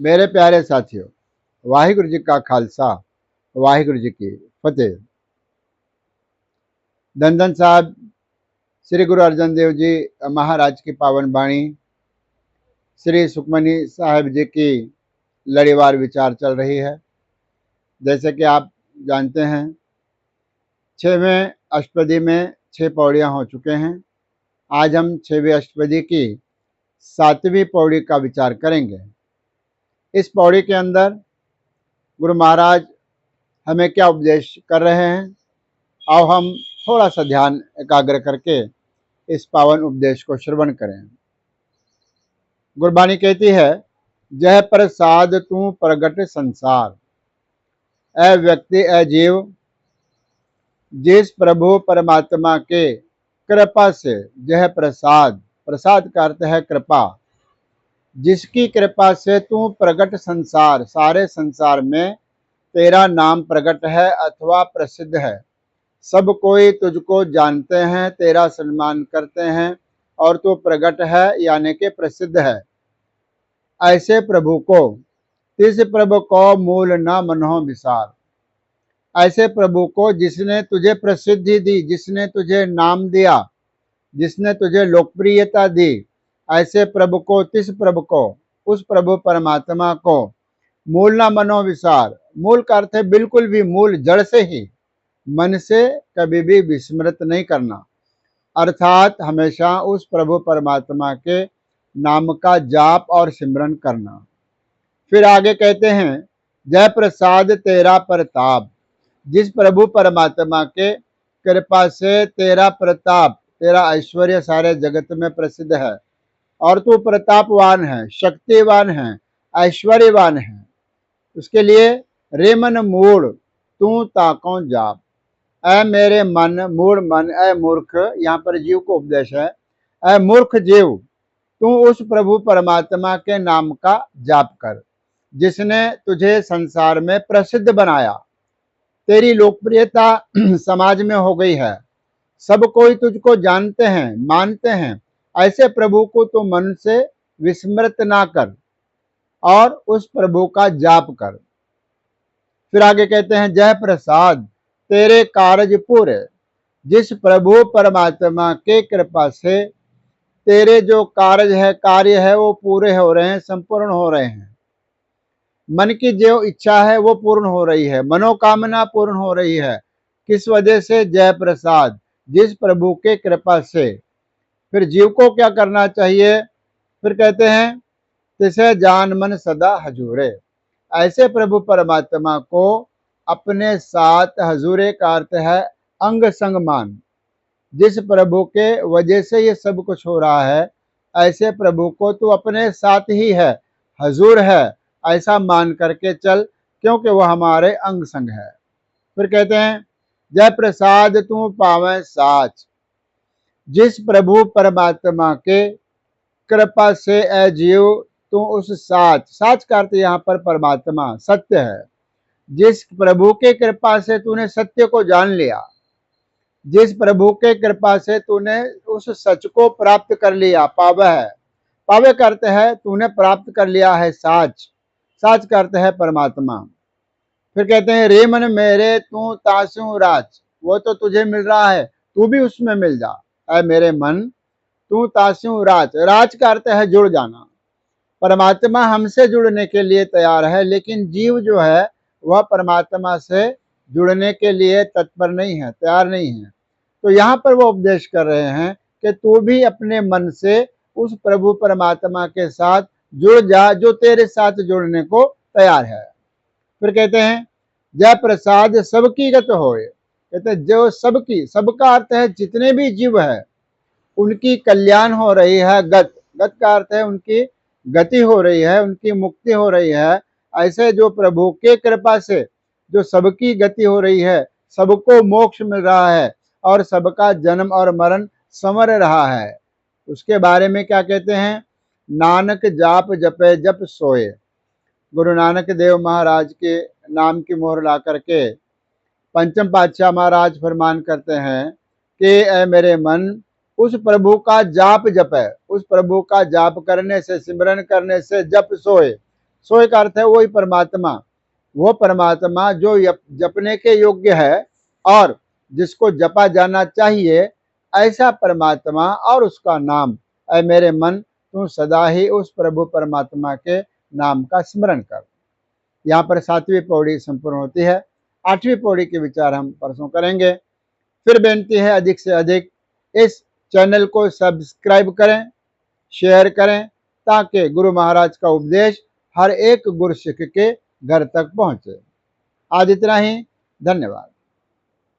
मेरे प्यारे साथियों, वाहिगुरु जी का खालसा, वाहिगुरु जी की फतेह। धन धन साहब श्री गुरु अर्जन देव जी महाराज की पावन वाणी, श्री सुखमनी साहिब जी की लड़ीवार विचार चल रही है। जैसे कि आप जानते हैं, 6वें अष्टपदी में 6 पौड़ियां हो चुके हैं। आज हम 6वीं अष्टपदी की 7वीं पौड़ी का विचार करेंगे। इस पौड़ी के अंदर गुरु महाराज हमें क्या उपदेश कर रहे हैं, आओ हम थोड़ा सा ध्यान एकाग्र करके इस पावन उपदेश को श्रवण करें। गुरबाणी कहती है, जह प्रसाद तू प्रगट संसार, ए व्यक्ति ए जीव, जिस प्रभु परमात्मा के कृपा से जह प्रसाद, प्रसाद का अर्थ है कृपा, जिसकी कृपा से तू प्रगट संसार, सारे संसार में तेरा नाम प्रगट है अथवा प्रसिद्ध है। सब कोई तुझको जानते हैं, तेरा सम्मान करते हैं और तू प्रगट है यानी कि प्रसिद्ध है। ऐसे प्रभु को, तिस प्रभु को मूल न मनो विसार। ऐसे प्रभु को जिसने तुझे प्रसिद्धि दी, जिसने तुझे नाम दिया, जिसने तुझे लोकप्रियता दी, ऐसे प्रभु को, तिस प्रभु को, उस प्रभु परमात्मा को मूल न मनो विसार। मूल का अर्थ है बिल्कुल भी, मूल जड़ से ही, मन से कभी भी विस्मृत नहीं करना, अर्थात हमेशा उस प्रभु परमात्मा के नाम का जाप और सिमरन करना। फिर आगे कहते हैं, जय प्रसाद तेरा प्रताप, जिस प्रभु परमात्मा के कृपा से तेरा प्रताप, तेरा ऐश्वर्य सारे जगत में प्रसिद्ध है और तू प्रतापवान है, शक्तिवान है, ऐश्वर्यवान है। उसके लिए रे मन मूढ़ तू ताको जाप, ऐ मेरे मन, मूढ़ मन, ऐ मूर्ख, यहाँ पर जीव को उपदेश है, ऐ मूर्ख जीव, तू उस प्रभु परमात्मा के नाम का जाप कर, जिसने तुझे संसार में प्रसिद्ध बनाया। तेरी लोकप्रियता समाज में हो गई है, सब कोई तुझको जानते हैं, मानते हैं। ऐसे प्रभु को तू मन से विस्मृत ना कर और उस प्रभु का जाप कर। फिर आगे कहते हैं, जय प्रसाद तेरे कार्य पूरे, जिस प्रभु परमात्मा के कृपा से तेरे जो कार्य है वो पूरे हो रहे हैं, संपूर्ण हो रहे हैं। मन की जो इच्छा है वो पूर्ण हो रही है, मनोकामना पूर्ण हो रही है। किस वजह से? जय प्रसाद, जिस प्रभु के कृपा से। फिर जीव को क्या करना चाहिए? फिर कहते हैं, तिसे जान मन सदा हजूरे। ऐसे प्रभु परमात्मा को अपने साथ, हजूरे का अर्थ है अंग संग मान। जिस प्रभु के वजह से ये सब कुछ हो रहा है, ऐसे प्रभु को तू अपने साथ ही है, हजूर है, ऐसा मान करके चल, क्योंकि वह हमारे अंग संग है। फिर कहते हैं, जय प्रसाद तू पावे साच, जिस प्रभु परमात्मा के कृपा से ए जीव तू उस साच, साच का अर्थ यहाँ पर परमात्मा सत्य है। जिस प्रभु के कृपा से तूने सत्य को जान लिया, जिस प्रभु के कृपा से तूने उस सच को प्राप्त कर लिया, पावे है, पावे का अर्थ है तूने प्राप्त कर लिया है साच, साच का अर्थ है परमात्मा। फिर कहते हैं, रे मन मेरे तू तासु राज, वो तो तुझे मिल रहा है, तू भी उसमें मिल जा। ऐ मेरे मन तू तासु राज, राज का अर्थ है जुड़ जाना। परमात्मा हमसे जुड़ने के लिए तैयार है, लेकिन जीव जो है वह परमात्मा से जुड़ने के लिए तत्पर नहीं है, तैयार नहीं है। तो यहाँ पर वो उपदेश कर रहे हैं कि तू भी अपने मन से उस प्रभु परमात्मा के साथ जुड़ जा, जो तेरे साथ जुड़ने को तैयार है। फिर कहते हैं, जय प्रसाद सबकी गत होए। कहते हैं जो सबकी, सबका अर्थ है जितने भी जीव है उनकी कल्याण हो रही है। गत, गत का अर्थ है उनकी गति हो रही है, उनकी मुक्ति हो रही है। ऐसे जो प्रभु के कृपा से जो सबकी गति हो रही है, सबको मोक्ष मिल रहा है और सबका जन्म और मरण संवर रहा है, उसके बारे में क्या कहते हैं? नानक जाप जपे जप सोए। गुरु नानक देव महाराज के नाम की मोहर ला करके पंचम पातशाह महाराज फरमान करते हैं कि ऐ मेरे मन उस प्रभु का जाप जप है, उस प्रभु का जाप करने से, सिमरन करने से, जप सोए, सोई का अर्थ है वही परमात्मा, वो परमात्मा जो जपने के योग्य है और जिसको जपा जाना चाहिए, ऐसा परमात्मा और उसका नाम। ऐ मेरे मन, तू सदा ही उस प्रभु परमात्मा के नाम का स्मरण कर। यहाँ पर 7वीं पौड़ी संपूर्ण होती है। 8वीं पौड़ी के विचार हम परसों करेंगे। फिर बेनती है अधिक से अधिक इस चैनल को सब्सक्राइब करें, शेयर करें, ताकि गुरु महाराज का उपदेश हर एक गुरु सिख के घर तक पहुंचे। आज इतना ही। धन्यवाद।